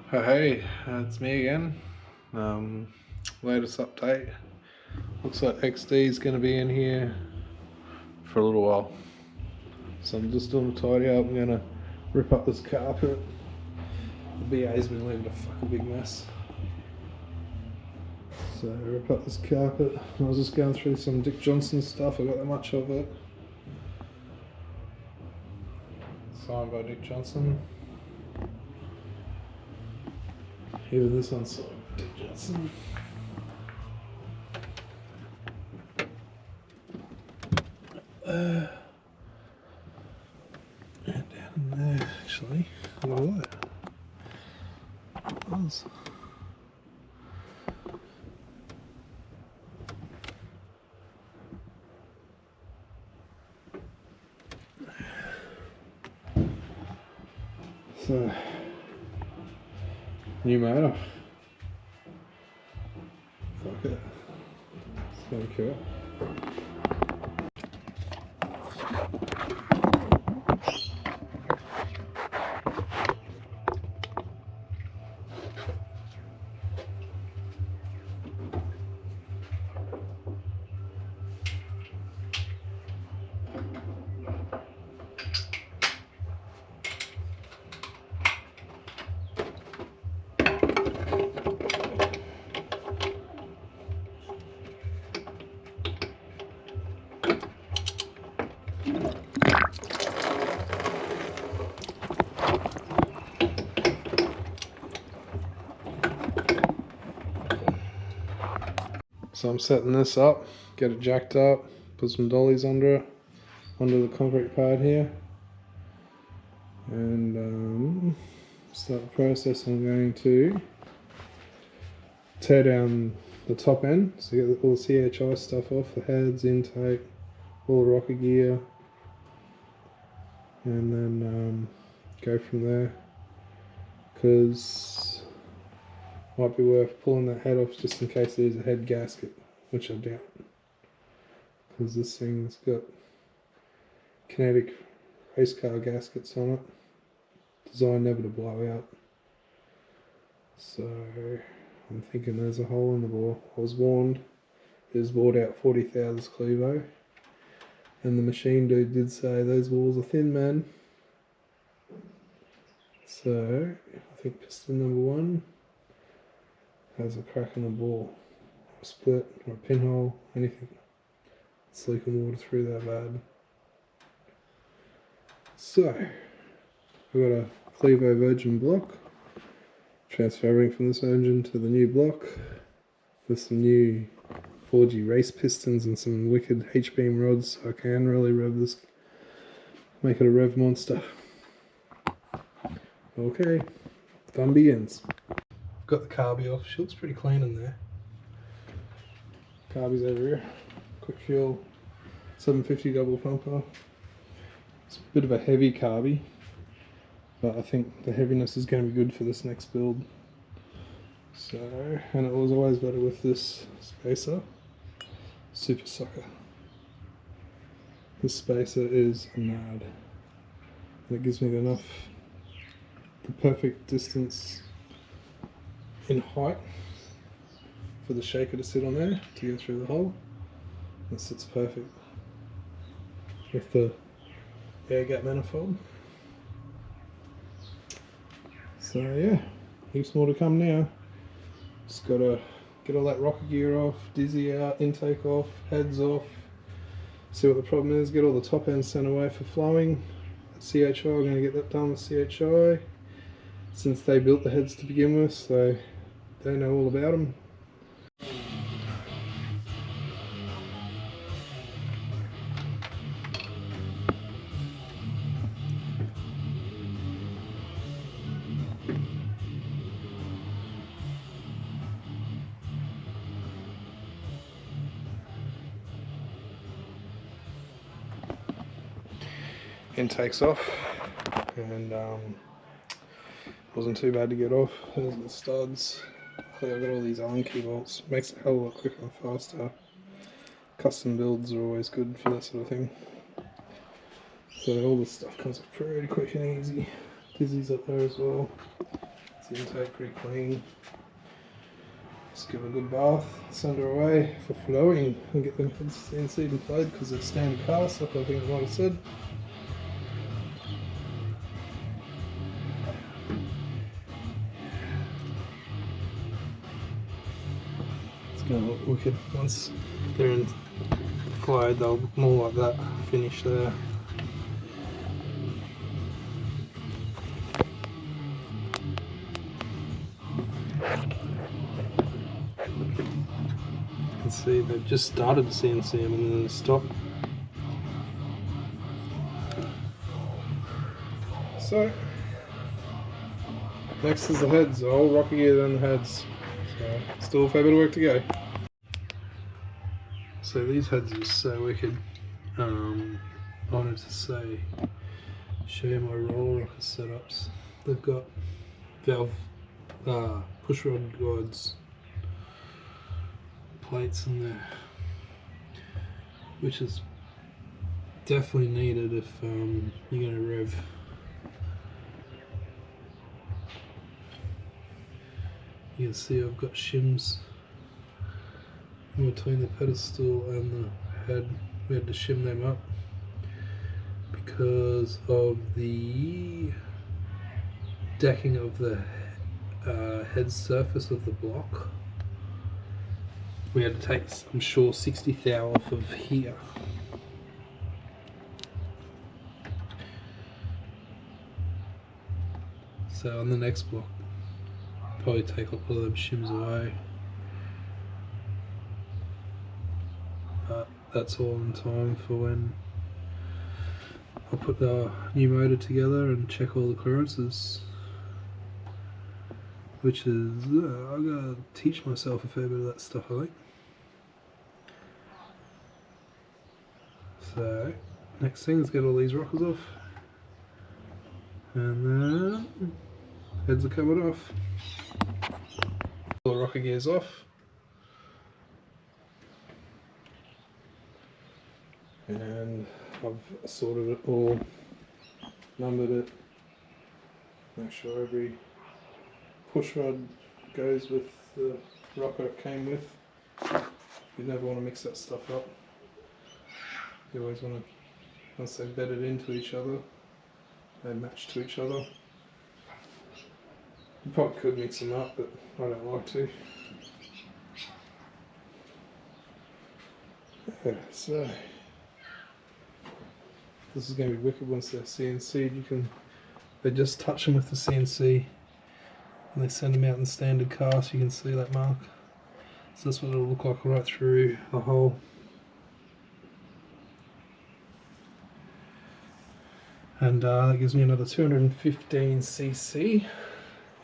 Hey, it's me again. Latest update. Looks like XD is going to be in here for a little while. So I'm just doing a tidy up. I'm going to rip up this carpet. The BA's been leaving a fucking big mess. So rip up this carpet. I was just going through some Dick Johnson stuff. I got that much of it. Signed by Dick Johnson. Even this one's signed by Dick Johnson. And down in there, actually, look at that. It was. So, new motor. Fuck it. It's gonna kill it. So I'm setting this up, get it jacked up, put some dollies under it, under the concrete pad here, and start the process. I'm going to tear down the top end, so get all the CHI stuff off, the heads, intake, all the rocker gear, and then go from there, because might be worth pulling that head off just in case there's a head gasket, which I doubt, because this thing's got kinetic race car gaskets on it, designed never to blow out. So I'm thinking there's a hole in the bore. I was warned. It was bored out 40,000 Clevo, and the machine dude did say those walls are thin, man. So I think piston number 1 has a crack in the bore, or a split, or a pinhole, anything. It's leaking water through that bad. So I've got a Clevo Virgin block, transfer everything from this engine to the new block with some new 4G race pistons and some wicked H-beam rods, so I can really rev this, make it a rev monster. Okay, fun begins. Got the carby off. She looks pretty clean in there. Carby's over here. Quick fuel 750 double pumper. It's a bit of a heavy carby, but I think the heaviness is going to be good for this next build. So, and it was always better with this spacer. Super sucker. This spacer is a nard. And it gives me the perfect distance in height for the shaker to sit on there to go through the hole. It sits perfect with the air gap manifold. So yeah, heaps more to come now. Just gotta get all that rocker gear off, dizzy out, intake off, heads off, see what the problem is, get all the top ends sent away for flowing. CHI, I'm going to get that done with CHI, since they built the heads to begin with, so they know all about them. Intake's off, and wasn't too bad to get off. There's the studs. Luckily I've got all these Allen key bolts. Makes it a hell of a lot quicker and faster. Custom builds are always good for that sort of thing. So all this stuff comes up pretty quick and easy. Dizzy's up there as well. the intake pretty clean. Just give it a good bath, send her away for flowing and get them CNC'd and flowed because they're standard cast, like I think I might have said. It's going to look wicked. Once they're in flowed, they'll look more like that finish there. You can see they've just started to CNC them and then they stop. So, next is the heads. The whole rockier than the heads. So, still a fair bit of work to go. So these heads are so wicked. I wanted to show you my roller rocker setups. They've got valve push rod guides plates in there, which is definitely needed if you're going to rev. You can see I've got shims in between the pedestal and the head. We had to shim them up because of the decking of the head surface of the block. We had to take, I'm sure, 60 thou off of here. So on the next block, probably take a lot of them shims away. But that's all in time for when I put the new motor together and check all the clearances. Which is, I gotta teach myself a fair bit of that stuff, I think. So, next thing is get all these rockers off. And then, heads are covered off. All the rocker gears off. And I've sorted it all, numbered it, make sure every push rod goes with the rocker it came with. You never want to mix that stuff up. You always want to, once they've bedded into each other, they match to each other. You probably could mix them up, but I don't like to. Yeah, so this is going to be wicked once they're CNC'd. They just touch them with the CNC and they send them out in standard cast. You can see that mark. So that's what it'll look like right through the hole. And that gives me another 215 cc,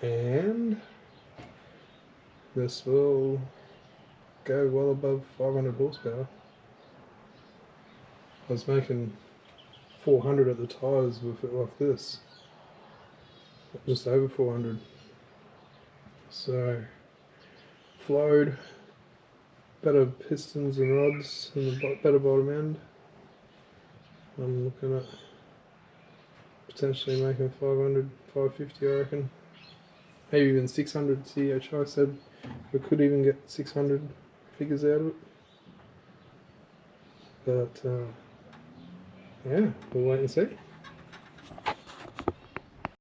and this will go well above 500 horsepower. I was making 400 at the tyres with it like this, just over 400. So flowed, better pistons and rods and the better bottom end. I'm looking at potentially making 500, 550 I reckon. Maybe even 600 CHI said we could even get 600 figures out of it. But yeah, we'll wait and see.